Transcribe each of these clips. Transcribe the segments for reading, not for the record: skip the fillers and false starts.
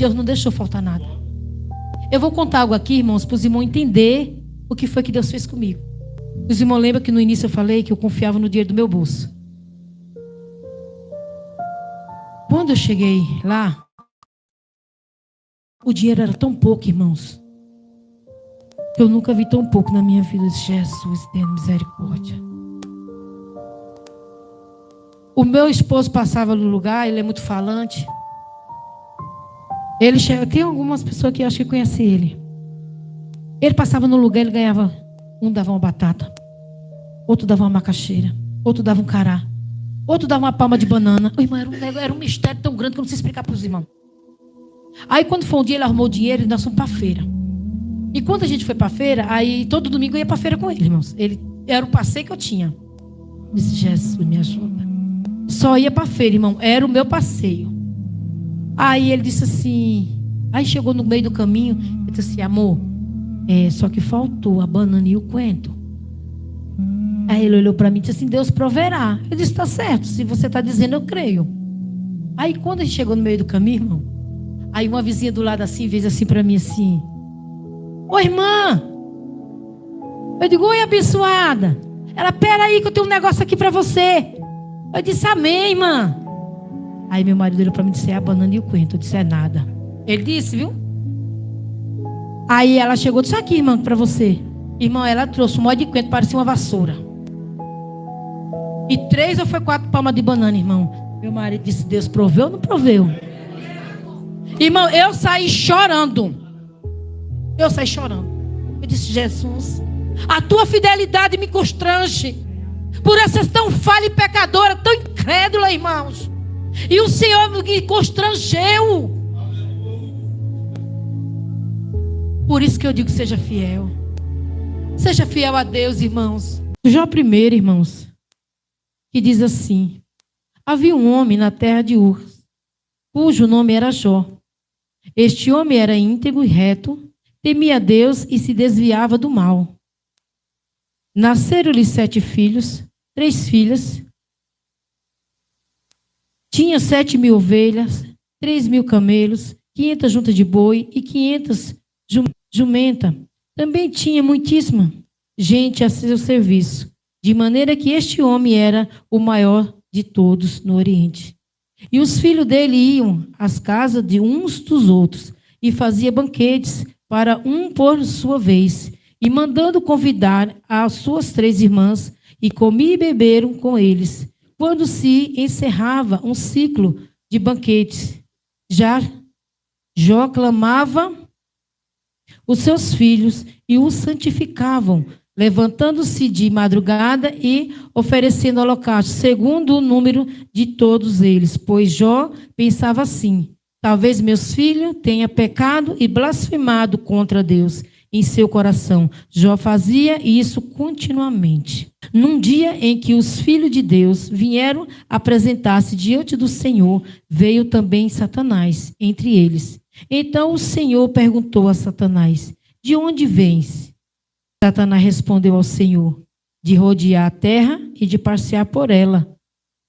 Deus não deixou faltar nada. Eu vou contar algo aqui, irmãos, para os irmãos entenderem o que foi que Deus fez comigo. Os irmãos lembram que no início eu falei que eu confiava no dinheiro do meu bolso. Quando eu cheguei lá, o dinheiro era tão pouco, irmãos, que eu nunca vi tão pouco na minha vida. Eu disse, Jesus, tenha misericórdia. O meu esposo passava no lugar, ele é muito falante. Ele chega, tem algumas pessoas que eu acho que conhecem ele. Ele passava no lugar, ele ganhava, um dava uma batata, outro dava uma macaxeira, outro dava um cará, outro dava uma palma de banana. O irmão, era um mistério tão grande que eu não sei explicar para os irmãos. Aí quando foi um dia, ele arrumou o dinheiro e nós fomos para a feira. E quando a gente foi para a feira, aí todo domingo eu ia para a feira com ele, irmãos. Ele era o passeio que eu tinha. Eu disse, Jesus, me ajuda. Só ia para a feira, irmão, era o meu passeio. Aí ele disse assim, aí chegou no meio do caminho, ele disse assim, amor, só que faltou a banana e o coentro. Aí ele olhou para mim e disse assim, Deus proverá. Eu disse, está certo, se você está dizendo, eu creio. Aí quando a gente chegou no meio do caminho, irmão, aí uma vizinha do lado assim, fez assim para mim assim, ô irmã, eu digo, oi abençoada. Ela, pera aí que eu tenho um negócio aqui para você. Eu disse, amém, irmã. Aí meu marido olhou para mim e disse, é a banana e o coentro. Eu disse, é nada. Ele disse, viu? Aí ela chegou e disse, aqui, irmã, para você. Irmão, ela trouxe um monte de coentro, parecia uma vassoura. E 3 ou foi 4 palmas de banana, irmão. Meu marido disse, Deus proveu ou não proveu? Irmão, eu saí chorando. Eu saí chorando. Eu disse, Jesus, a tua fidelidade me constrange. Por essa ser tão falha e pecadora, tão incrédula, irmãos. E o Senhor me constrangeu. Por isso que eu digo, seja fiel. Seja fiel a Deus, irmãos. Jó 1, irmãos, que diz assim, havia um homem na terra de Ur, cujo nome era Jó. Este homem era íntegro e reto, temia a Deus e se desviava do mal. Nasceram-lhe 7 filhos, 3 filhas. Tinha 7.000 ovelhas, 3.000 camelos, 500 juntas de boi e 500 jumenta. Também tinha muitíssima gente a seu serviço, de maneira que este homem era o maior de todos no Oriente. E os filhos dele iam às casas de uns dos outros e fazia banquetes para um por sua vez, e mandando convidar as suas 3 irmãs, e comiam e beberam com eles. Quando se encerrava um ciclo de banquetes, Jó clamava os seus filhos e os santificavam, levantando-se de madrugada e oferecendo holocausto, segundo o número de todos eles. Pois Jó pensava assim, talvez meus filhos tenham pecado e blasfemado contra Deus em seu coração. Jó fazia isso continuamente. Num dia em que os filhos de Deus vieram apresentar-se diante do Senhor, veio também Satanás entre eles. Então o Senhor perguntou a Satanás, de onde vens? Satanás respondeu ao Senhor, de rodear a terra e de passear por ela.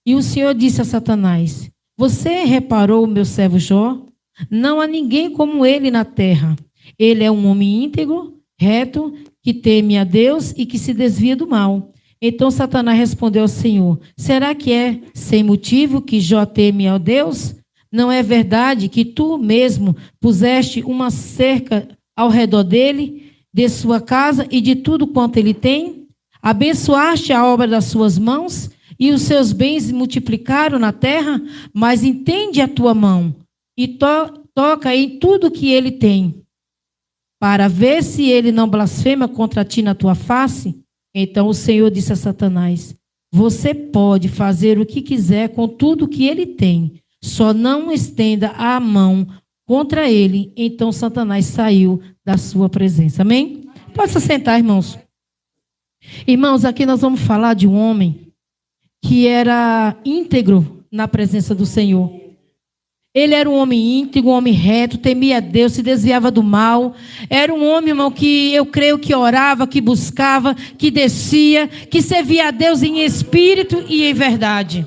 E o Senhor disse a Satanás, você reparou o meu servo Jó? Não há ninguém como ele na terra. Ele é um homem íntegro, reto, que teme a Deus e que se desvia do mal. Então Satanás respondeu ao Senhor, será que é sem motivo que Jó teme a Deus? Não é verdade que tu mesmo puseste uma cerca ao redor dele, de sua casa e de tudo quanto ele tem? Abençoaste a obra das suas mãos e os seus bens multiplicaram na terra? Mas entende a tua mão e toca em tudo que ele tem, para ver se ele não blasfema contra ti na tua face. Então o Senhor disse a Satanás, você pode fazer o que quiser com tudo que ele tem, só não estenda a mão contra ele. Então Satanás saiu da sua presença. Amém? Pode se sentar, irmãos. Irmãos, aqui nós vamos falar de um homem que era íntegro na presença do Senhor. Ele era um homem íntegro, um homem reto, temia a Deus, se desviava do mal. Era um homem, irmão, que eu creio que orava, que buscava, que descia, que servia a Deus em espírito e em verdade.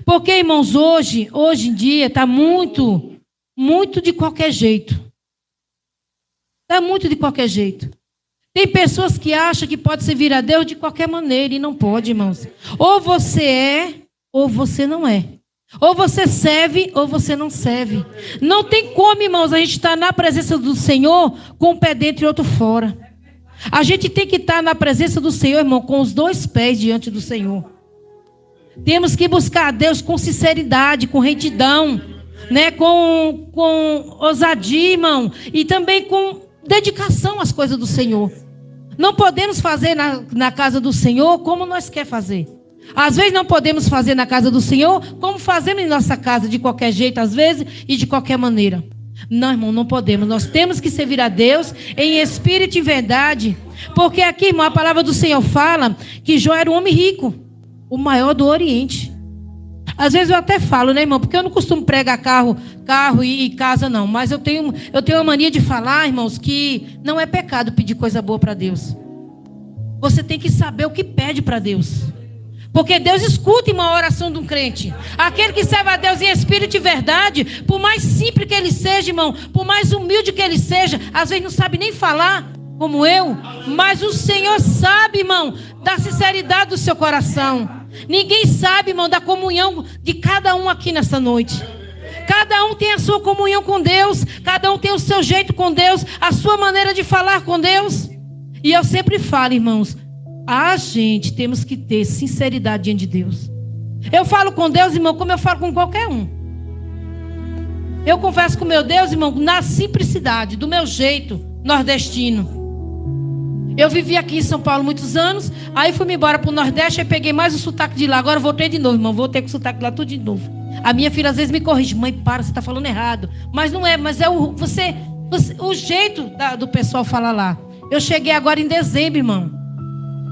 Porque, irmãos, hoje em dia está muito muito de qualquer jeito. É muito de qualquer jeito. Tem pessoas que acham que pode servir a Deus de qualquer maneira, e não pode, irmãos. Ou você é, ou você não é. Ou você serve, ou você não serve. Não tem como, irmãos, a gente estar na presença do Senhor com um pé dentro e outro fora. A gente tem que estar na presença do Senhor, irmão, com os dois pés diante do Senhor. Temos que buscar a Deus com sinceridade, com retidão, né? com ousadia, irmão, e também com dedicação às coisas do Senhor. Não podemos fazer na casa do Senhor como nós queremos fazer. Às vezes não podemos fazer na casa do Senhor como fazemos em nossa casa, de qualquer jeito, às vezes, e de qualquer maneira. Não, irmão, não podemos. Nós temos que servir a Deus em espírito e verdade. Porque aqui, irmão, a palavra do Senhor fala que Jó era um homem rico, o maior do Oriente. Às vezes eu até falo, né, irmão? Porque eu não costumo pregar carro e casa, não. Mas eu tenho uma mania de falar, irmãos, que não é pecado pedir coisa boa para Deus. Você tem que saber o que pede para Deus. Porque Deus escuta uma oração de um crente. Aquele que serve a Deus em espírito e verdade, por mais simples que ele seja, irmão, por mais humilde que ele seja, às vezes não sabe nem falar, como eu, mas o Senhor sabe, irmão, da sinceridade do seu coração. Ninguém sabe, irmão, da comunhão de cada um aqui nessa noite. Cada um tem a sua comunhão com Deus, cada um tem o seu jeito com Deus, a sua maneira de falar com Deus. E eu sempre falo, irmãos, a gente temos que ter sinceridade diante de Deus. Eu falo com Deus, irmão, como eu falo com qualquer um. Eu converso com meu Deus, irmão, na simplicidade, do meu jeito nordestino. Eu vivi aqui em São Paulo muitos anos, aí fui embora para o Nordeste, aí peguei mais o sotaque de lá. Agora voltei de novo, irmão, voltei com o sotaque de lá tudo de novo. A minha filha às vezes me corrige: mãe, para, você está falando errado. Mas não é, mas é o jeito do pessoal falar lá. Eu cheguei agora em dezembro, irmão,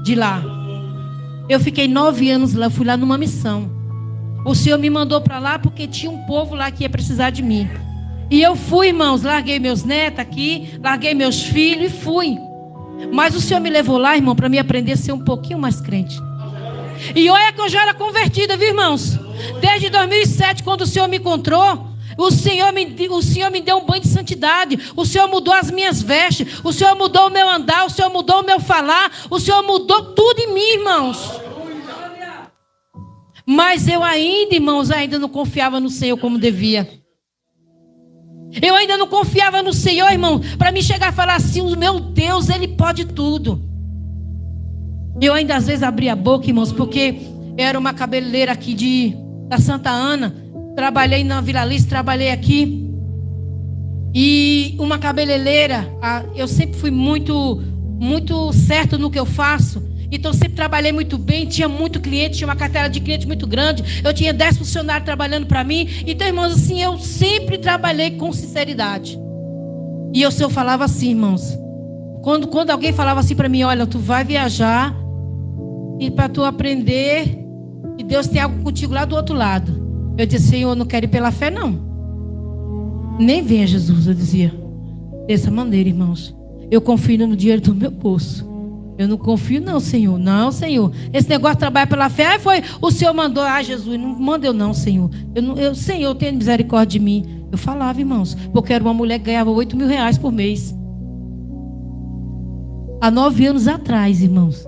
de lá. Eu fiquei 9 anos lá, eu fui lá numa missão. O Senhor me mandou para lá porque tinha um povo lá que ia precisar de mim. E eu fui, irmãos, larguei meus netos aqui, larguei meus filhos e fui. Mas o Senhor me levou lá, irmão, para me aprender a ser um pouquinho mais crente. E olha que eu já era convertida, viu, irmãos? Desde 2007, quando o Senhor me encontrou, o Senhor me deu um banho de santidade. O Senhor mudou as minhas vestes. O Senhor mudou o meu andar. O Senhor mudou o meu falar. O Senhor mudou tudo em mim, irmãos. Mas eu ainda, irmãos, não confiava no Senhor como devia. Eu ainda não confiava no Senhor, irmão, para me chegar a falar assim: o meu Deus, Ele pode tudo. Eu ainda às vezes abria a boca, irmãos, porque era uma cabeleireira aqui da Santa Ana. Trabalhei na Vila Alice, trabalhei aqui. E uma cabeleireira, eu sempre fui muito certo no que eu faço. Então sempre trabalhei muito bem, tinha muito cliente, tinha uma carteira de cliente muito grande. Eu tinha 10 funcionários trabalhando para mim. Então, irmãos, assim, eu sempre trabalhei com sinceridade. E o Senhor falava assim, irmãos. Quando alguém falava assim para mim: olha, tu vai viajar e para tu aprender, e Deus tem algo contigo lá do outro lado. Eu disse: Senhor, eu não quero ir pela fé, não. Nem venha, Jesus, eu dizia. Dessa maneira, irmãos. Eu confio no dinheiro do meu bolso. Eu não confio, não, Senhor. Não, Senhor. Esse negócio de trabalhar pela fé, foi o Senhor mandou. Jesus, não manda eu não, Senhor. Senhor, tenha misericórdia de mim. Eu falava, irmãos, porque era uma mulher que ganhava 8 mil reais por mês. Há 9 anos atrás, irmãos,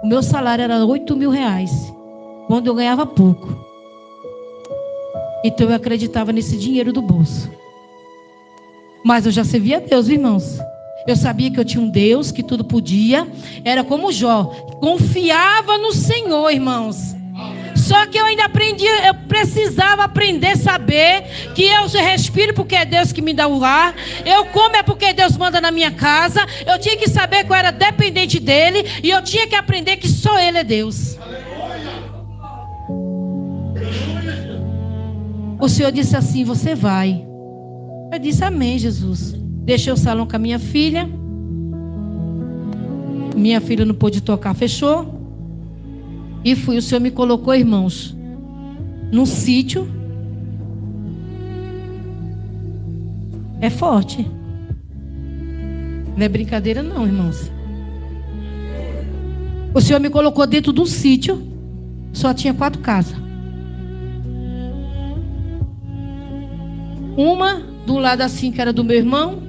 o meu salário era 8 mil reais, quando eu ganhava pouco. Então eu acreditava nesse dinheiro do bolso. Mas eu já servia a Deus, irmãos. Eu sabia que eu tinha um Deus que tudo podia. Era como Jó, confiava no Senhor, irmãos. Só que eu ainda eu precisava aprender a saber que eu respiro porque é Deus que me dá o ar. Eu como é porque Deus manda na minha casa. Eu tinha que saber que eu era dependente dEle. E eu tinha que aprender que só Ele é Deus. O Senhor disse assim: você vai. Eu disse: amém, Jesus. Deixei o salão com a minha filha. Minha filha não pôde tocar, fechou. E fui. O Senhor me colocou, irmãos, num sítio. É forte. Não é brincadeira não, irmãos. O Senhor me colocou dentro de um sítio. Só tinha 4 casas. Uma do lado assim, que era do meu irmão.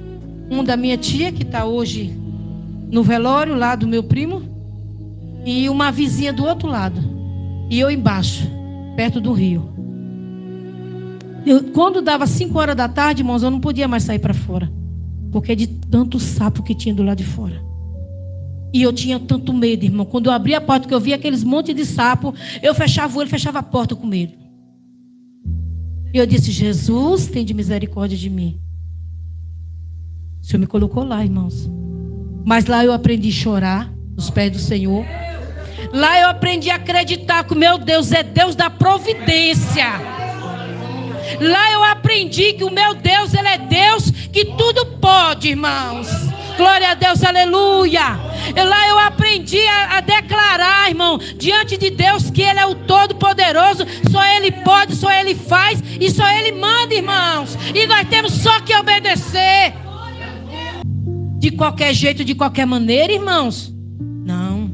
Um da minha tia, que está hoje no velório, lá do meu primo. E uma vizinha do outro lado. E eu embaixo, perto do rio. Quando dava 5 horas da tarde, irmãos, eu não podia mais sair para fora. Porque de tanto sapo que tinha do lado de fora. E eu tinha tanto medo, irmão. Quando eu abria a porta, que eu via aqueles montes de sapo, eu fechava o olho, fechava a porta com medo. E eu disse: Jesus, tem de misericórdia de mim. O Senhor me colocou lá, irmãos. Mas lá eu aprendi a chorar nos pés do Senhor. Lá eu aprendi a acreditar que o meu Deus é Deus da providência. Lá eu aprendi que o meu Deus, Ele é Deus que tudo pode, irmãos. Glória a Deus, aleluia. E lá eu aprendi a declarar, irmão, diante de Deus, que Ele é o Todo-Poderoso. Só Ele pode, só Ele faz e só Ele manda, irmãos. E nós temos só que obedecer. De qualquer jeito, de qualquer maneira, irmãos? Não.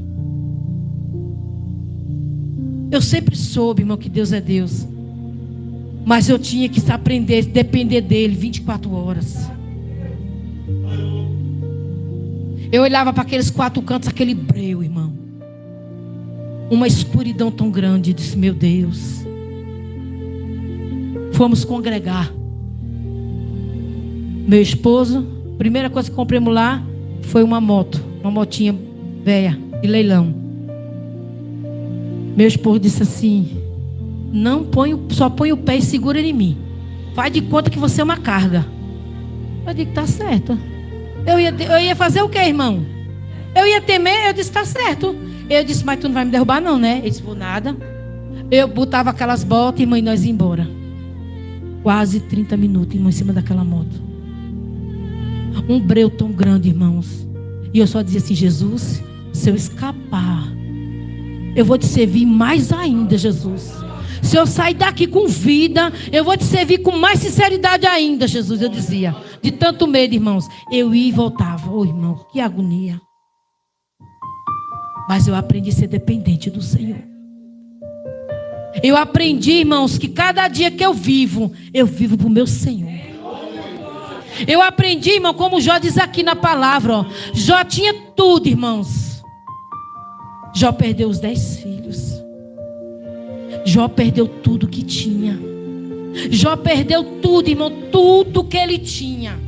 Eu sempre soube, irmão, que Deus é Deus. Mas eu tinha que aprender, depender dEle 24 horas. Eu olhava para aqueles 4 cantos, aquele breu, irmão. Uma escuridão tão grande. Eu disse: meu Deus. Fomos congregar. Meu esposo, a primeira coisa que compramos lá foi uma moto. Uma motinha velha, de leilão. Meu esposo disse assim: só põe o pé e segura em mim. Faz de conta que você é uma carga. Eu digo: tá certo. Eu ia fazer o que, irmão? Eu ia temer. Eu disse: tá certo. Eu disse: mas tu não vai me derrubar não, né? Ele disse: vou nada. Eu botava aquelas botas, irmão, e nós ia embora. Quase 30 minutos, irmão, em cima daquela moto. Um breu tão grande, irmãos. E eu só dizia assim: Jesus, se eu escapar, eu vou te servir mais ainda, Jesus. Se eu sair daqui com vida, eu vou te servir com mais sinceridade ainda, Jesus. Eu dizia, de tanto medo, irmãos. Eu ia e voltava. Ô, irmão, que agonia. Mas eu aprendi a ser dependente do Senhor. Eu aprendi, irmãos, que cada dia que eu vivo para o meu Senhor. Eu aprendi, irmão, como Jó diz aqui na palavra, ó. Jó tinha tudo, irmãos. Jó perdeu os 10 filhos. Jó perdeu tudo que tinha. Jó perdeu tudo, irmão, tudo que ele tinha.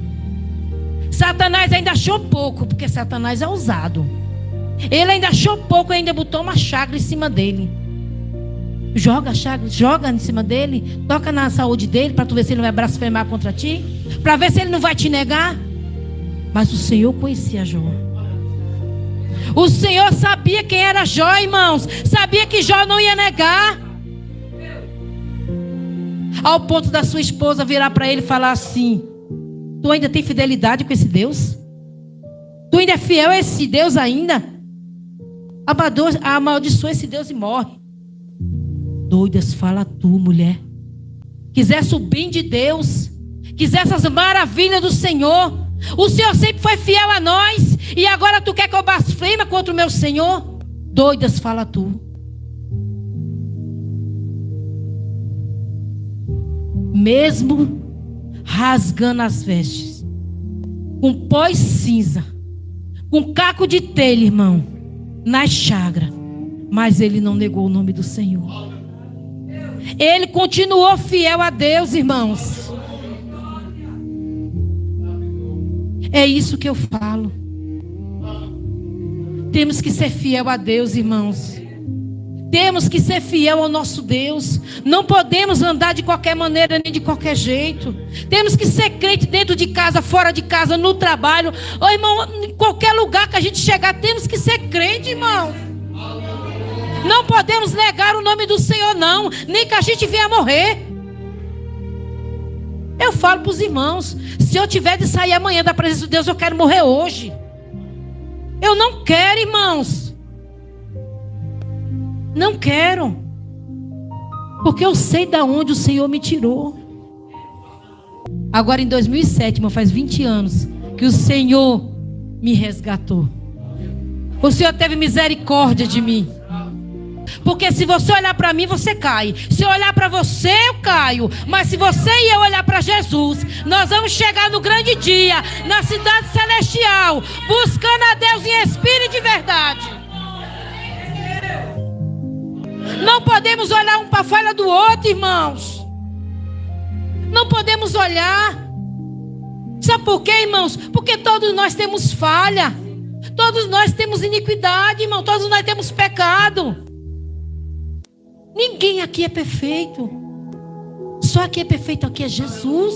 Satanás ainda achou pouco, porque Satanás é ousado. Ele ainda achou pouco, ainda botou uma chaga em cima dele. Joga a chaga, joga em cima dele, toca na saúde dele, para tu ver se ele não vai blasfemar contra ti, para ver se ele não vai te negar. Mas o Senhor conhecia Jó. O Senhor sabia quem era Jó, irmãos. Sabia que Jó não ia negar. Ao ponto da sua esposa virar para ele e falar assim: tu ainda tem fidelidade com esse Deus? Tu ainda é fiel a esse Deus ainda? Amaldiçoa esse Deus e morre. Doidas, fala tu, mulher. Quisesse o bem de Deus, quisesse as maravilhas do Senhor. O Senhor sempre foi fiel a nós, e agora tu quer que eu blasfeme contra o meu Senhor? Doidas, fala tu. Mesmo rasgando as vestes, com pó e cinza, com caco de telha, irmão, na chagra, mas ele não negou o nome do Senhor. Ele continuou fiel a Deus, irmãos. É isso que eu falo. Temos que ser fiel a Deus, irmãos. Temos que ser fiel ao nosso Deus. Não podemos andar de qualquer maneira, nem de qualquer jeito. Temos que ser crente dentro de casa, fora de casa, no trabalho. Ô, irmão, em qualquer lugar que a gente chegar, temos que ser crente, irmão. Não podemos negar o nome do Senhor, não. Nem que a gente venha morrer. Eu falo para os irmãos: se eu tiver de sair amanhã da presença de Deus, eu quero morrer hoje. Eu não quero, irmãos. Não quero. Porque eu sei de onde o Senhor me tirou. Agora em 2007, irmão, faz 20 anos que o Senhor me resgatou. O Senhor teve misericórdia de mim. Porque se você olhar para mim, você cai. Se eu olhar para você, eu caio. Mas se você e eu olhar para Jesus, nós vamos chegar no grande dia, na cidade celestial, buscando a Deus em espírito e de verdade. Não podemos olhar um para a falha do outro, irmãos. Não podemos olhar. Sabe por quê, irmãos? Porque todos nós temos falha. Todos nós temos iniquidade, irmão. Todos nós temos pecado. Ninguém aqui é perfeito. Só aqui é perfeito, aqui é Jesus.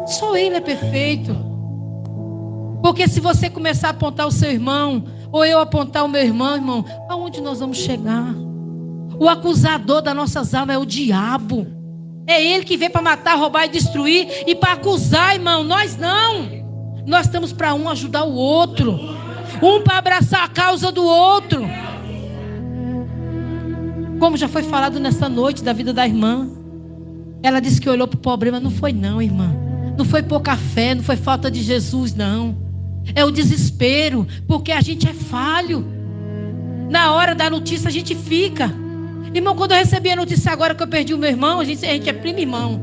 Só Ele é perfeito. Porque se você começar a apontar o seu irmão, ou eu apontar o meu irmão, irmão, aonde nós vamos chegar? O acusador das nossas almas é o diabo. É ele que vem para matar, roubar e destruir. E para acusar, irmão, nós não. Nós estamos para um ajudar o outro. Um para abraçar a causa do outro. Como já foi falado nessa noite da vida da irmã. Ela disse que olhou para o problema. Não foi não, irmã. Não foi pouca fé, não foi falta de Jesus, não. É o desespero, porque a gente é falho. Na hora da notícia a gente fica. Irmão, quando eu recebi a notícia agora que eu perdi o meu irmão, a gente é primo irmão.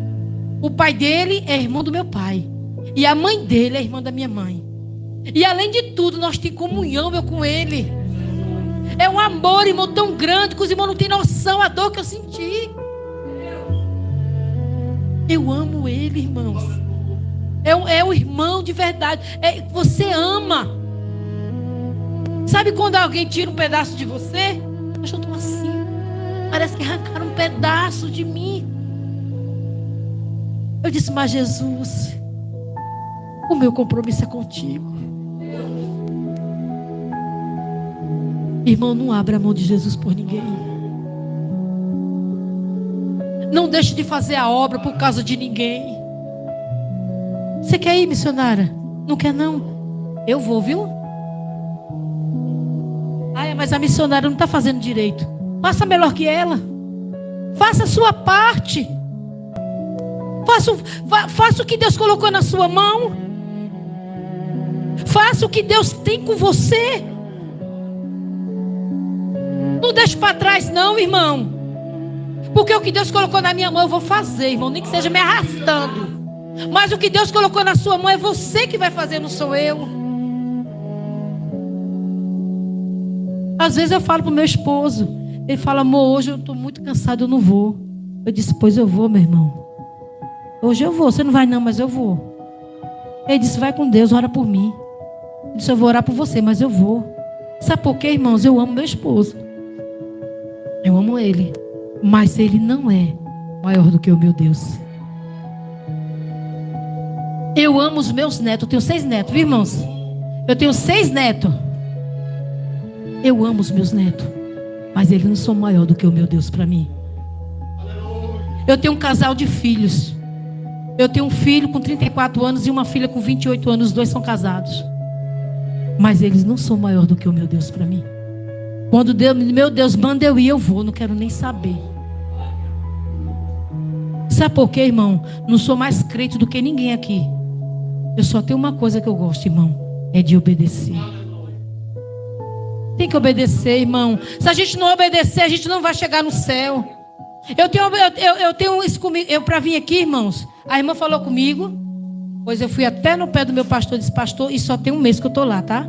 O pai dele é irmão do meu pai. E a mãe dele é irmã da minha mãe. E além de tudo, nós temos comunhão eu com ele. É um amor, irmão, tão grande que os irmãos não têm noção a dor que eu senti. Eu amo ele, irmãos. É o irmão de verdade. Você ama. Sabe quando alguém tira um pedaço de você? Eu estou assim. Parece que arrancaram um pedaço de mim. Eu disse, mas Jesus, o meu compromisso é contigo. Irmão, não abra a mão de Jesus por ninguém. Não deixe de fazer a obra por causa de ninguém. Você quer ir, missionária? Não quer não? Eu vou, viu? Ai, mas a missionária não está fazendo direito. Faça melhor que ela. Faça a sua parte. Faça o que Deus colocou na sua mão. Faça o que Deus tem com você. Não deixe para trás não, irmão. Porque o que Deus colocou na minha mão eu vou fazer, irmão. Nem que seja me arrastando. Mas o que Deus colocou na sua mão é você que vai fazer, não sou eu. Às vezes eu falo para o meu esposo. Ele fala, amor, hoje eu estou muito cansado, eu não vou. Eu disse, pois eu vou, meu irmão. Hoje eu vou, você não vai não, mas eu vou. Ele disse, vai com Deus, ora por mim. Eu disse, eu vou orar por você, mas eu vou. Sabe por quê, irmãos? Eu amo meu esposo. Eu amo ele. Mas ele não é maior do que o meu Deus. Eu amo os meus netos. Eu tenho 6 netos, viu, irmãos? Eu tenho 6 netos. Eu amo os meus netos. Mas eles não são maior do que o meu Deus para mim. Eu tenho um casal de filhos. Eu tenho um filho com 34 anos e uma filha com 28 anos. Os 2 são casados. Mas eles não são maior do que o meu Deus para mim. Quando meu Deus manda eu ir, eu vou. Não quero nem saber. Sabe por quê, irmão? Não sou mais crente do que ninguém aqui. Eu só tenho uma coisa que eu gosto, irmão. É de obedecer. Tem que obedecer, irmão. Se a gente não obedecer, a gente não vai chegar no céu. Eu tenho isso comigo. Eu para vir aqui, irmãos, a irmã falou comigo. Pois eu fui até no pé do meu pastor. Disse, pastor, e só tem 1 mês que eu estou lá, tá?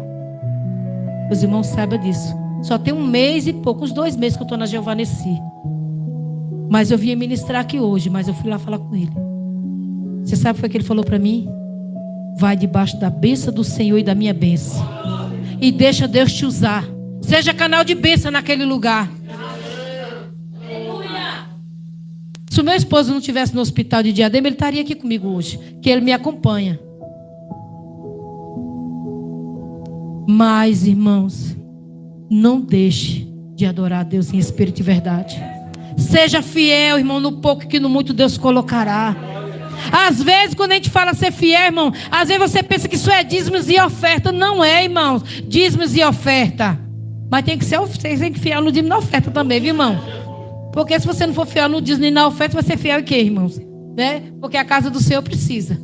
Os irmãos saibam disso. Só tem 1 mês e pouco, uns 2 meses que eu estou na Giovaneci. Mas eu vim ministrar aqui hoje. Mas eu fui lá falar com ele. Você sabe o que foi que ele falou para mim? Vai debaixo da bênção do Senhor e da minha bênção. E deixa Deus te usar. Seja canal de bênção naquele lugar. Se o meu esposo não estivesse no hospital de Diadema, ele estaria aqui comigo hoje. Que ele me acompanha. Mas, irmãos, não deixe de adorar a Deus em espírito e verdade. Seja fiel, irmão, no pouco que no muito Deus colocará. Às vezes, quando a gente fala ser fiel, irmão, às vezes você pensa que isso é dízimos e oferta. Não é, irmãos, dízimos e oferta. Mas tem que ser fiel no dízimo e na oferta também, viu, irmão? Porque se você não for fiel no dízimo e na oferta, vai ser fiel em quê, irmãos? Né? Porque a casa do Senhor precisa.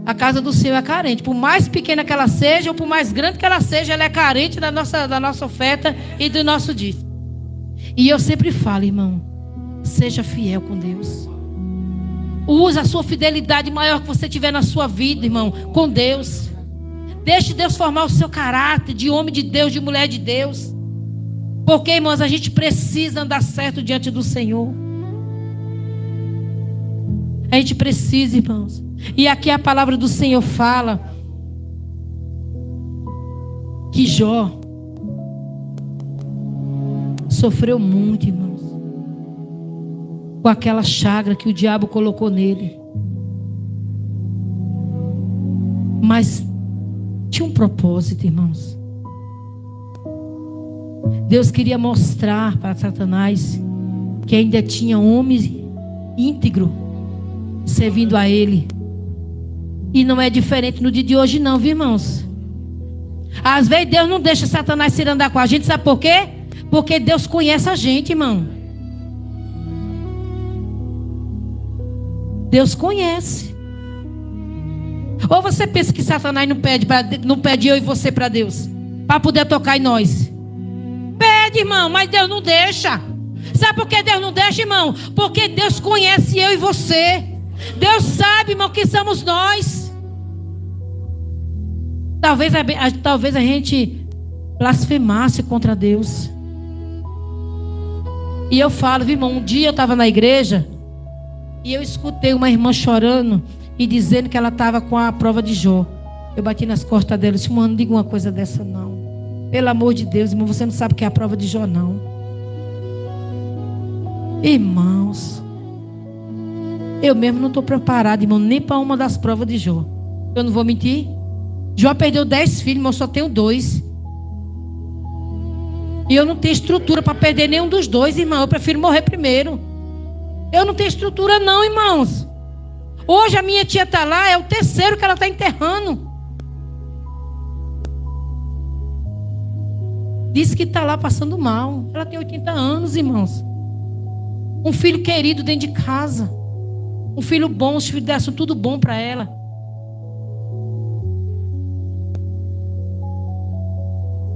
A casa do Senhor é carente. Por mais pequena que ela seja, ou por mais grande que ela seja, ela é carente da nossa oferta e do nosso dízimo. E eu sempre falo, irmão, seja fiel com Deus. Use a sua fidelidade maior que você tiver na sua vida, irmão, com Deus. Deixe Deus formar o seu caráter de homem de Deus, de mulher de Deus. Porque, irmãos, a gente precisa andar certo diante do Senhor. A gente precisa, irmãos. E aqui a palavra do Senhor fala que Jó sofreu muito, irmãos, com aquela chaga que o diabo colocou nele. Mas tinha um propósito, irmãos. Deus queria mostrar para Satanás que ainda tinha homem íntegro servindo a ele. E não é diferente no dia de hoje não, viu, irmãos? Às vezes Deus não deixa Satanás se andar com a gente, sabe por quê? Porque Deus conhece a gente, irmão. Deus conhece. Ou você pensa que Satanás não pede eu e você para Deus, para poder tocar em nós? Pede, irmão, mas Deus não deixa. Sabe por que Deus não deixa, irmão? Porque Deus conhece eu e você. Deus sabe, irmão, que somos nós. Talvez a gente blasfemasse contra Deus. E eu falo, viu, irmão, um dia eu estava na igreja e eu escutei uma irmã chorando e dizendo que ela estava com a prova de Jó. Eu bati nas costas dela e disse, mano, não diga uma coisa dessa não. Pelo amor de Deus, irmão, você não sabe o que é a prova de Jó, não. Irmãos, eu mesmo não estou preparado, irmão, nem para uma das provas de Jó. Eu não vou mentir. Jó perdeu 10 filhos, mas eu só tenho 2. E eu não tenho estrutura para perder nenhum dos 2, irmão. Eu prefiro morrer primeiro. Eu não tenho estrutura não, irmãos. Hoje a minha tia está lá, é o 3º que ela está enterrando. Diz que está lá passando mal. Ela tem 80 anos, irmãos. Um filho querido dentro de casa. Um filho bom, os filhos dela são tudo bom para ela.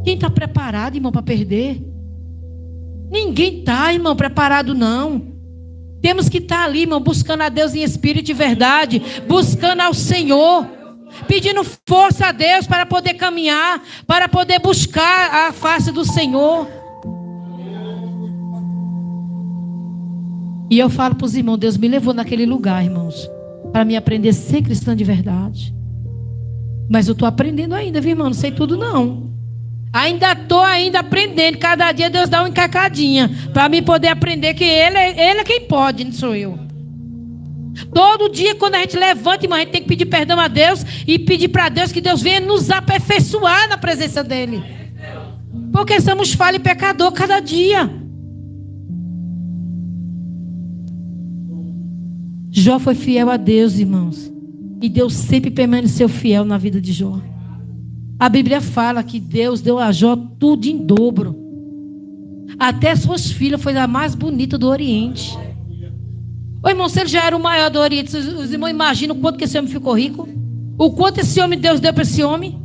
Quem está preparado, irmão, para perder? Ninguém está, irmão, preparado não. Temos que estar ali, irmão, buscando a Deus em espírito e verdade, buscando ao Senhor, pedindo força a Deus para poder caminhar, para poder buscar a face do Senhor. E eu falo para os irmãos, Deus me levou naquele lugar, irmãos, para me aprender a ser cristã de verdade. Mas eu estou aprendendo ainda, viu, irmão? Não sei tudo não. Ainda estou aprendendo. Cada dia Deus dá uma encacadinha para me poder aprender que Ele é quem pode, não sou eu. Todo dia quando a gente levanta, irmão, a gente tem que pedir perdão a Deus e pedir para Deus que Deus venha nos aperfeiçoar na presença dEle. Porque somos falhos e pecadores cada dia. Jó foi fiel a Deus, irmãos. E Deus sempre permaneceu fiel na vida de Jó. A Bíblia fala que Deus deu a Jó tudo em dobro. Até suas filhas foi a mais bonita do Oriente. Ô irmão, se ele já era o maior do Oriente, os irmãos imaginam o quanto que esse homem ficou rico? O quanto esse homem, Deus deu para esse homem?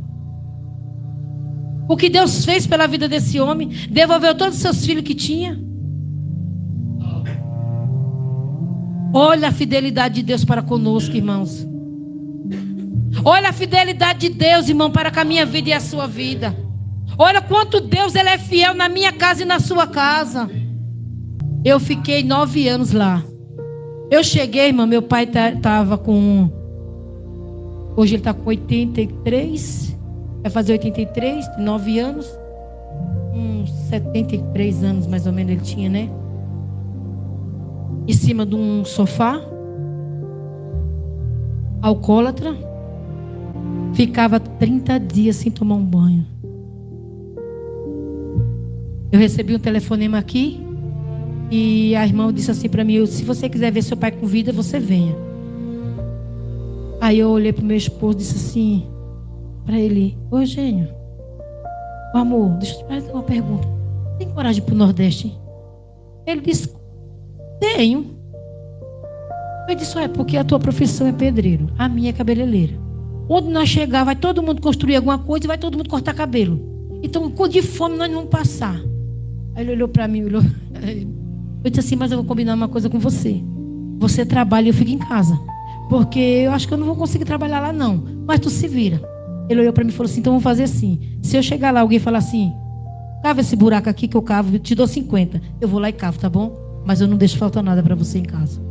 O que Deus fez pela vida desse homem? Devolveu todos os seus filhos que tinha? Olha a fidelidade de Deus para conosco, irmãos. Olha a fidelidade de Deus, irmão, para com a minha vida e a sua vida. Olha quanto Deus ele é fiel na minha casa e na sua casa. Eu fiquei 9 anos lá. Eu cheguei, irmão, meu pai estava com... Hoje ele está com 83. Vai fazer 83, 9 anos. Uns 73 anos mais ou menos ele tinha, né? Em cima de um sofá. Alcoólatra. Ficava 30 dias sem tomar um banho. Eu recebi um telefonema aqui. E a irmã disse assim para mim: se você quiser ver seu pai com vida, você venha. Aí eu olhei para o meu esposo e disse assim para ele: ô Eugênio, amor, deixa eu te fazer uma pergunta. Tem coragem de ir para o Nordeste? Ele disse: tenho. Eu disse: é porque a tua profissão é pedreiro, a minha é cabeleireira. Onde nós chegar, vai todo mundo construir alguma coisa e vai todo mundo cortar cabelo. Então, de fome nós não vamos passar. Aí ele olhou para mim, olhou. Eu disse assim, mas eu vou combinar uma coisa com você. Você trabalha e eu fico em casa. Porque eu acho que eu não vou conseguir trabalhar lá não. Mas tu se vira. Ele olhou para mim e falou assim, então vamos fazer assim. Se eu chegar lá, alguém falar assim, cava esse buraco aqui que eu cavo, eu te dou 50. Eu vou lá e cavo, tá bom? Mas eu não deixo faltar nada para você em casa.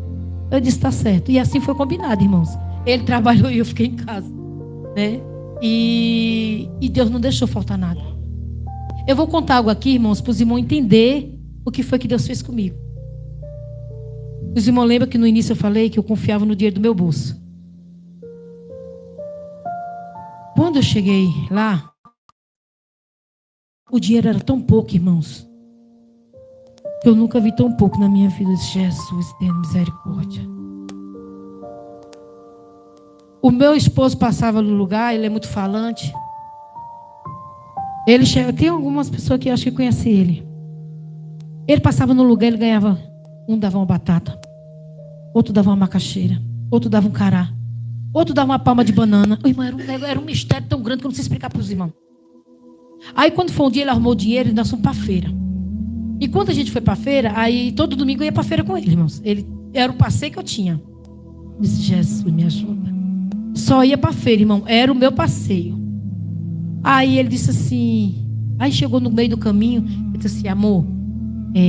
Eu disse, tá certo. E assim foi combinado, irmãos. Ele trabalhou e eu fiquei em casa. Né? E Deus não deixou faltar nada. Eu vou contar algo aqui, irmãos, para os irmãos entenderem o que foi que Deus fez comigo. Os irmãos lembram que no início eu falei que eu confiava no dinheiro do meu bolso. Quando eu cheguei lá, o dinheiro era tão pouco, irmãos. Eu nunca vi tão pouco na minha vida. Jesus, tenha misericórdia. O meu esposo passava no lugar, ele é muito falante. Ele chega, tem algumas pessoas que acham que conhecem ele. Ele passava no lugar, ele ganhava. Um dava uma batata, outro dava uma macaxeira, outro dava um cará, outro dava uma palma de banana. O irmão, era um mistério tão grande que eu não sei explicar para os irmãos. Aí quando foi um dia, ele arrumou o dinheiro e nós fomos para a feira. E quando a gente foi para a feira, aí todo domingo eu ia para a feira com ele, irmãos. Ele era o passeio que eu tinha. Eu disse, Jesus, me ajuda. Só ia para a feira, irmão. Era o meu passeio. Aí ele disse assim... Aí chegou no meio do caminho. Ele disse assim, amor,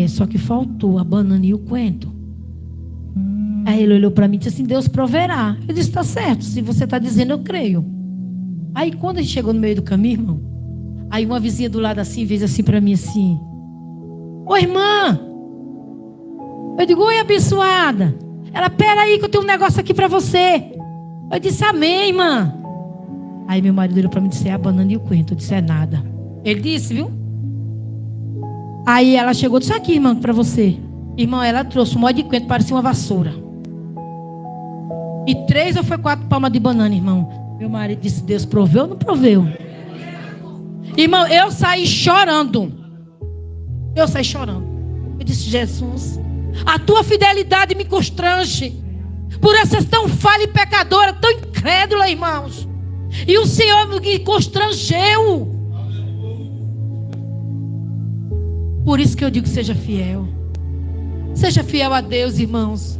só que faltou a banana e o coentro. Aí ele olhou para mim e disse assim, Deus proverá. Eu disse, tá certo. Se você está dizendo, eu creio. Aí quando a gente chegou no meio do caminho, irmão... Aí uma vizinha do lado assim, fez assim para mim assim... Ô irmã! Eu digo, oi abençoada. Ela, peraí que eu tenho um negócio aqui para você. Eu disse, amém, irmã. Aí meu marido olhou para mim e disse, é a banana e o coentro. Eu disse, é nada. Ele disse, viu? Aí ela chegou e disse, aqui, irmã, para você. Irmão, ela trouxe um monte de coentro, parecia uma vassoura. E 3 ou foi 4 palmas de banana, irmão. Meu marido disse, Deus proveu ou não proveu? Irmão, eu saí chorando. Eu saí chorando. Eu disse, Jesus, a tua fidelidade me constrange. Por eu ser tão falha e pecadora, tão incrédula, irmãos. E o Senhor me constrangeu. Por isso que eu digo, seja fiel. Seja fiel a Deus, irmãos.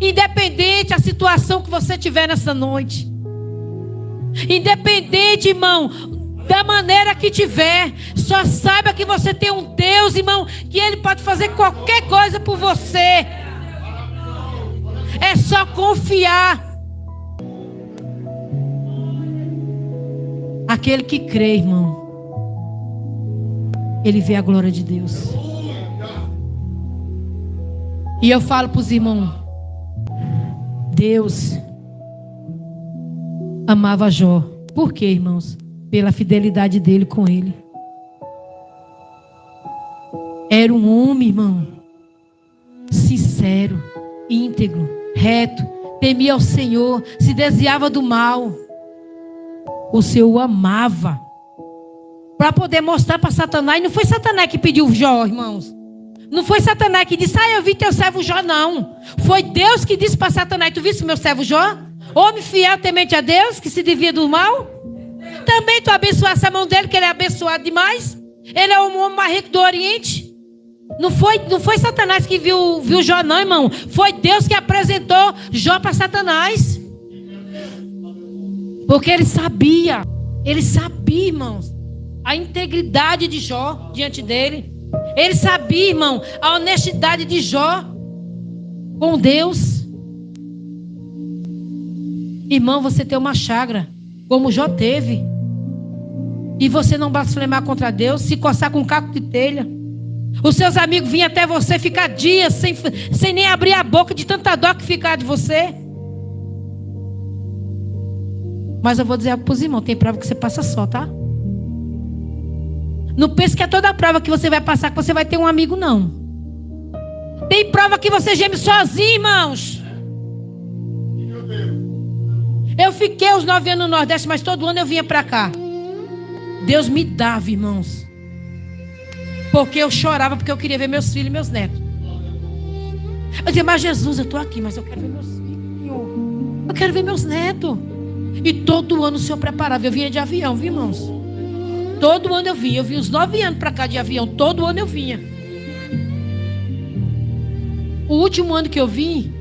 Independente da situação que você tiver nessa noite. Independente, irmão, da maneira que tiver. Só saiba que você tem um Deus, irmão, que Ele pode fazer qualquer coisa por você. É só confiar. Aquele que crê, irmão, ele vê a glória de Deus. E eu falo para os irmãos, Deus amava Jó. Por quê, irmãos? Pela fidelidade dele com ele. Era um homem, irmão, sincero, íntegro, reto, temia ao Senhor, se desviava do mal. O Senhor o amava. Para poder mostrar para Satanás. E não foi Satanás que pediu Jó, irmãos. Não foi Satanás que disse, eu vi teu servo Jó, não. Foi Deus que disse para Satanás, tu viste meu servo Jó? Homem fiel, temente a Deus, que se desvia do mal. Também tu abençoasse a mão dele, que ele é abençoado demais. Ele é o homem mais rico do Oriente. Não foi Satanás que viu Jó, não, irmão. Foi Deus que apresentou Jó para Satanás. Porque ele sabia, irmãos, a integridade de Jó diante dele. Ele sabia, irmão, a honestidade de Jó com Deus. Irmão, você tem uma chaga, como Jó teve. E você não blasfemar contra Deus, se coçar com um caco de telha. Os seus amigos vinham até você ficar dias sem nem abrir a boca de tanta dó que ficar de você. Mas eu vou dizer para os irmãos, tem prova que você passa só, tá? Não pense que é toda prova que você vai passar que você vai ter um amigo, não. Tem prova que você geme sozinho, irmãos. Eu fiquei os 9 anos no Nordeste, mas todo ano eu vinha para cá. Deus me dava, irmãos. Porque eu chorava, porque eu queria ver meus filhos e meus netos. Eu dizia, mas Jesus, eu estou aqui, mas eu quero ver meus filhos. Eu quero ver meus netos. E todo ano o Senhor preparava. Eu vinha de avião, viu, irmãos? Todo ano eu vinha. Eu vim uns 9 anos para cá de avião. Todo ano eu vinha. O último ano que eu vim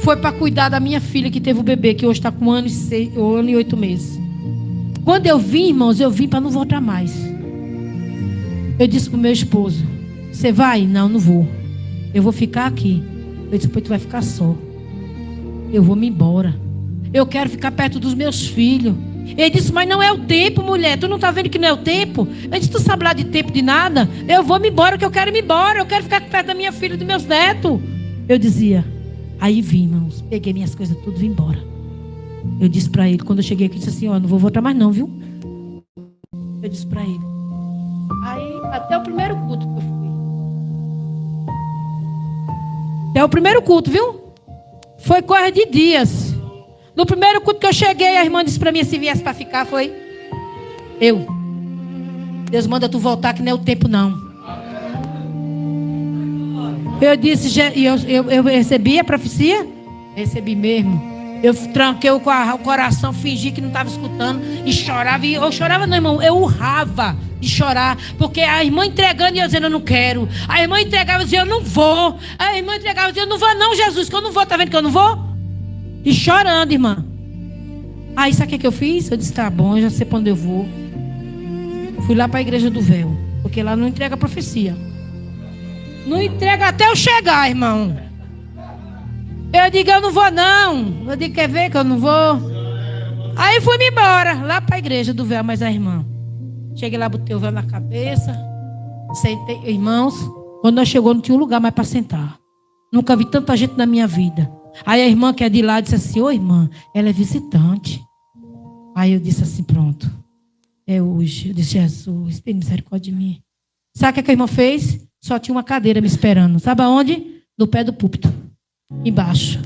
foi para cuidar da minha filha que teve o bebê, que hoje está com 1 ano e 8 meses. Quando eu vim, irmãos, eu vim para não voltar mais. Eu disse pro meu esposo: você vai? Não, não vou. Eu vou ficar aqui. Eu disse: pois tu vai ficar só. Eu vou me embora. Eu quero ficar perto dos meus filhos. Ele disse: mas não é o tempo, mulher. Tu não está vendo que não é o tempo? Eu disse: tu sabe lá de tempo de nada? Eu vou me embora, que eu quero ir embora. Eu quero ficar perto da minha filha e dos meus netos. Eu dizia. Aí vim, irmãos. Peguei minhas coisas tudo e vim embora. Eu disse para ele, quando eu cheguei aqui, disse assim: ó, não vou voltar mais não, viu? Eu disse para ele. Aí, até o primeiro culto que eu fui. Até o primeiro culto, viu? Foi coisa de dias. No primeiro culto que eu cheguei, a irmã disse para mim: se viesse para ficar, foi eu. Deus manda tu voltar, que não é o tempo não. Eu disse, eu recebi a profecia? Recebi mesmo. Eu tranquei o coração, fingi que não estava escutando e chorava. E eu chorava não, irmão, eu urrava de chorar, porque a irmã entregando e eu dizendo: eu não quero. A irmã entregava e dizia: eu não vou. A irmã entregava e dizia: eu não vou não, Jesus, que eu não vou. Tá vendo que eu não vou? E chorando, irmã. Aí sabe o que eu fiz? Eu disse: tá bom, eu já sei para onde eu vou. Fui lá para a igreja do véu, porque lá não entrega a profecia. Não entrega até eu chegar, irmão. Eu digo: eu não vou não. Eu digo: quer ver que eu não vou? Aí fui-me embora, lá para a igreja do véu, mas a irmã. Cheguei lá, botei o véu na cabeça. Sentei, irmãos. Quando nós chegamos, não tinha um lugar mais para sentar. Nunca vi tanta gente na minha vida. Aí a irmã que é de lá disse assim: ô irmã, ela é visitante. Aí eu disse assim: pronto. É hoje. Eu disse: Jesus, tem misericórdia de mim. Sabe o que a irmã fez? Só tinha uma cadeira me esperando. Sabe aonde? No pé do púlpito. Embaixo.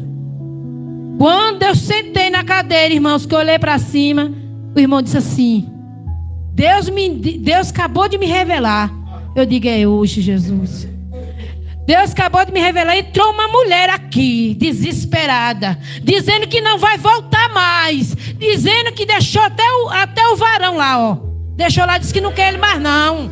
Quando eu sentei na cadeira, irmãos, que eu olhei para cima, o irmão disse assim: Deus acabou de me revelar. Eu digo: é hoje, Jesus. Deus acabou de me revelar. Entrou uma mulher aqui, desesperada, dizendo que não vai voltar mais, dizendo que deixou até o varão lá, ó. Deixou lá, disse que não quer ele mais não.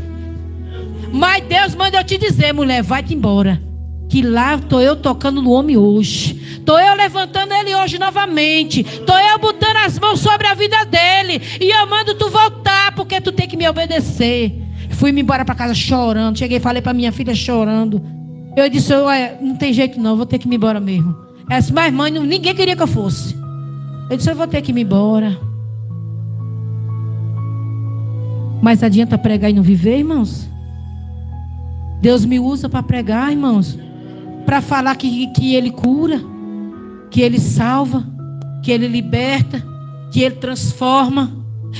Mas Deus manda eu te dizer, mulher, vai-te embora. Que lá estou eu tocando no homem hoje. Estou eu levantando ele hoje novamente. Estou eu botando as mãos sobre a vida dele. E eu mando tu voltar, porque tu tem que me obedecer. Fui-me embora para casa chorando. Cheguei e falei para minha filha chorando. Eu disse: não tem jeito não, vou ter que ir embora mesmo. Ela disse: mas mãe, ninguém queria que eu fosse. Eu disse: eu vou ter que ir embora. Mas adianta pregar e não viver, irmãos? Deus me usa para pregar, irmãos, para falar que Ele cura, que Ele salva, que Ele liberta, que Ele transforma,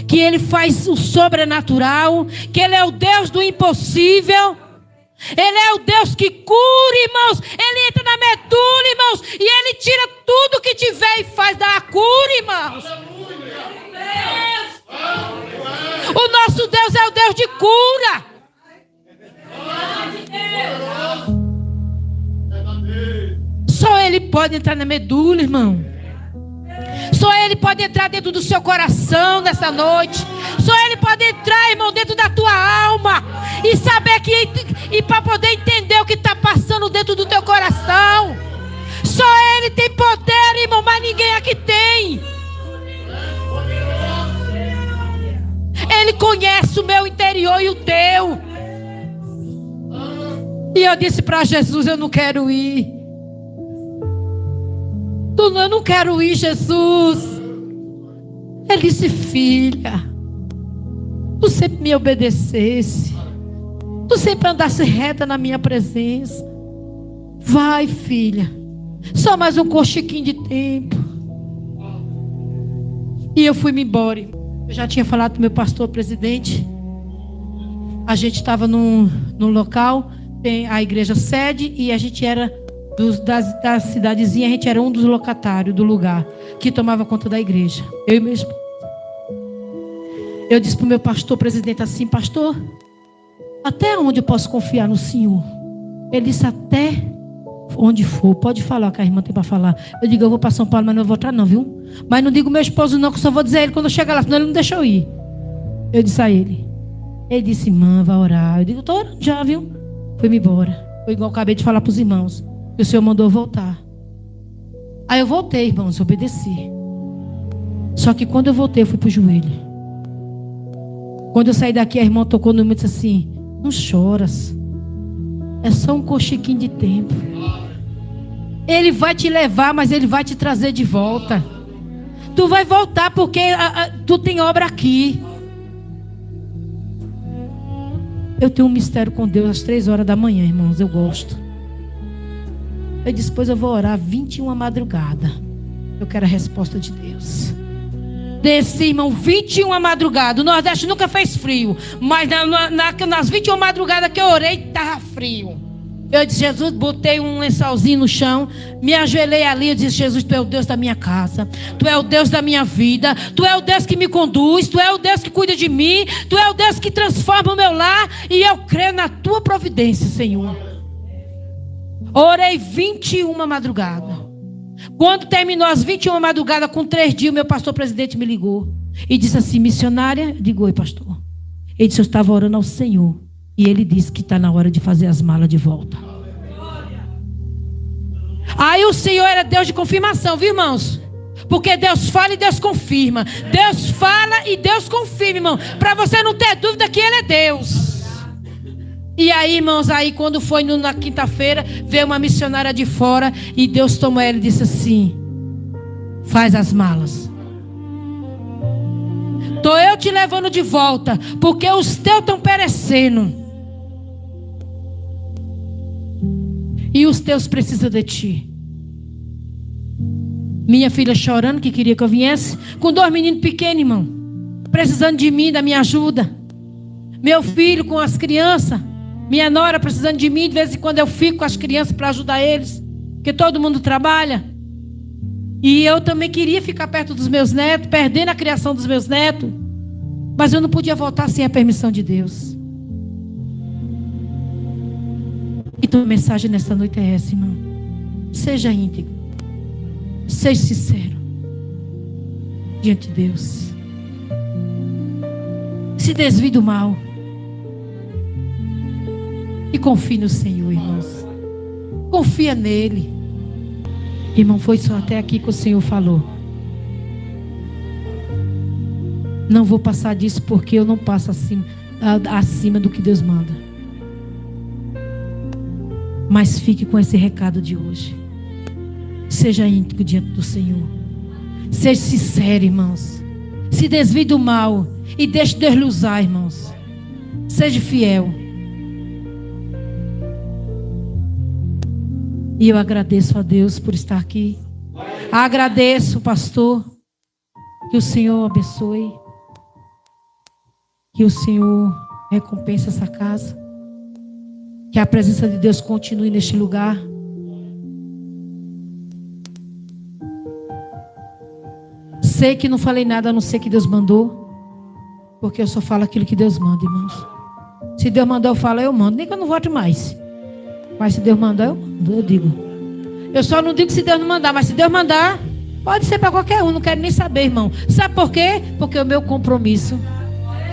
que Ele faz o sobrenatural, que Ele é o Deus do impossível. Ele é o Deus que cura, irmãos. Ele entra na medula, irmãos, e Ele tira tudo que tiver e faz dar a cura, irmãos. O nosso Deus é o Deus de cura. Só Ele pode entrar na medula, irmão. Só Ele pode entrar dentro do seu coração nessa noite. Só Ele pode entrar, irmão, dentro da tua alma e saber e para poder entender o que está passando dentro do teu coração. Só Ele tem poder, irmão, mas ninguém aqui tem. Ele conhece o meu interior e o teu. E eu disse para Jesus: eu não quero ir. Eu não quero ir, Jesus. Ele disse: filha, tu sempre me obedecesse, tu sempre andasse reta na minha presença. Vai, filha, só mais um cochiquinho de tempo. E eu fui-me embora. Eu já tinha falado com o meu pastor presidente. A gente estava num local, tem a igreja sede, e a gente era da cidadezinha, a gente era um dos locatários do lugar que tomava conta da igreja. Eu e meu esposo. Eu disse para o meu pastor presidente assim: pastor, até onde eu posso confiar no Senhor? Ele disse: até onde for, pode falar o que a irmã tem para falar. Eu digo, eu vou para São Paulo, mas não vou voltar não, viu? Mas não digo meu esposo não, que eu só vou dizer a ele quando eu chegar lá, senão ele não deixa eu ir. Eu disse a ele. Ele disse, irmã, vai orar. Eu digo, estou orando já, viu? Fui-me embora. Foi igual eu acabei de falar para os irmãos, que o Senhor mandou eu voltar. Aí eu voltei, irmãos, eu obedeci. Só que quando eu voltei, eu fui para o joelho. Quando eu saí daqui, a irmã tocou no meu e disse assim, não choras. É só um cochiquinho de tempo. Ele vai te levar, mas ele vai te trazer de volta. Tu vai voltar porque tu tem obra aqui. Eu tenho um mistério com Deus às 3 horas da manhã, irmãos. Eu gosto. Eu disse, depois eu vou orar 21 madrugada. Eu quero a resposta de Deus. Desci, irmão, 21 madrugada. O Nordeste nunca fez frio. Mas nas 21 madrugadas que eu orei, estava frio. Eu disse, Jesus, botei um lençolzinho no chão, me ajoelhei ali, eu disse, Jesus, tu é o Deus da minha casa, tu é o Deus da minha vida, tu é o Deus que me conduz, tu é o Deus que cuida de mim, tu é o Deus que transforma o meu lar, e eu creio na tua providência, Senhor. Orei 21 madrugada. Quando terminou as 21 madrugadas, com 3 dias, o meu pastor presidente me ligou e disse assim, missionária, eu digo, oi pastor. Ele disse, eu estava orando ao Senhor. E ele disse que está na hora de fazer as malas de volta. Aí o Senhor era Deus de confirmação, viu, irmãos? Porque Deus fala e Deus confirma. Deus fala e Deus confirma, irmão. Para você não ter dúvida que Ele é Deus. E aí, irmãos, aí quando foi na quinta-feira, veio uma missionária de fora e Deus tomou ela e disse assim, faz as malas. Estou eu te levando de volta, porque os teus estão perecendo. E os teus precisam de ti. Minha filha chorando que queria que eu viesse, com 2 meninos pequenos, irmão, precisando de mim, da minha ajuda. Meu filho com as crianças, minha nora precisando de mim. De vez em quando eu fico com as crianças para ajudar eles, porque todo mundo trabalha. E eu também queria ficar perto dos meus netos, perdendo a criação dos meus netos. Mas eu não podia voltar sem a permissão de Deus. Então a mensagem nessa noite é essa, irmão. Seja íntegro. Seja sincero diante de Deus. Se desvie do mal. E confie no Senhor, irmãos. Confia nele. Irmão, foi só até aqui que o Senhor falou. Não vou passar disso porque eu não passo acima do que Deus manda. Mas fique com esse recado de hoje. Seja íntegro diante do Senhor. Seja sincero, irmãos. Se desvie do mal e deixe Deus lhe usar, irmãos. Seja fiel. E eu agradeço a Deus por estar aqui. Agradeço, pastor. Que o Senhor abençoe. Que o Senhor recompense essa casa. Que a presença de Deus continue neste lugar. Sei que não falei nada a não ser que Deus mandou. Porque eu só falo aquilo que Deus manda, irmãos. Se Deus mandar eu falo, eu mando. Nem que eu não volte mais. Mas se Deus mandar, eu mando, eu digo. Eu só não digo se Deus não mandar. Mas se Deus mandar, pode ser para qualquer um. Não quero nem saber, irmão. Sabe por quê? Porque o meu compromisso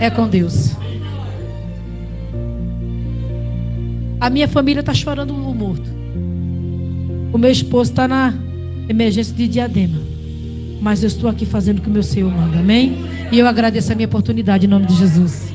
é com Deus. A minha família está chorando o morto. O meu esposo está na emergência de Diadema. Mas eu estou aqui fazendo o que o meu Senhor manda. Amém? E eu agradeço a minha oportunidade em nome de Jesus.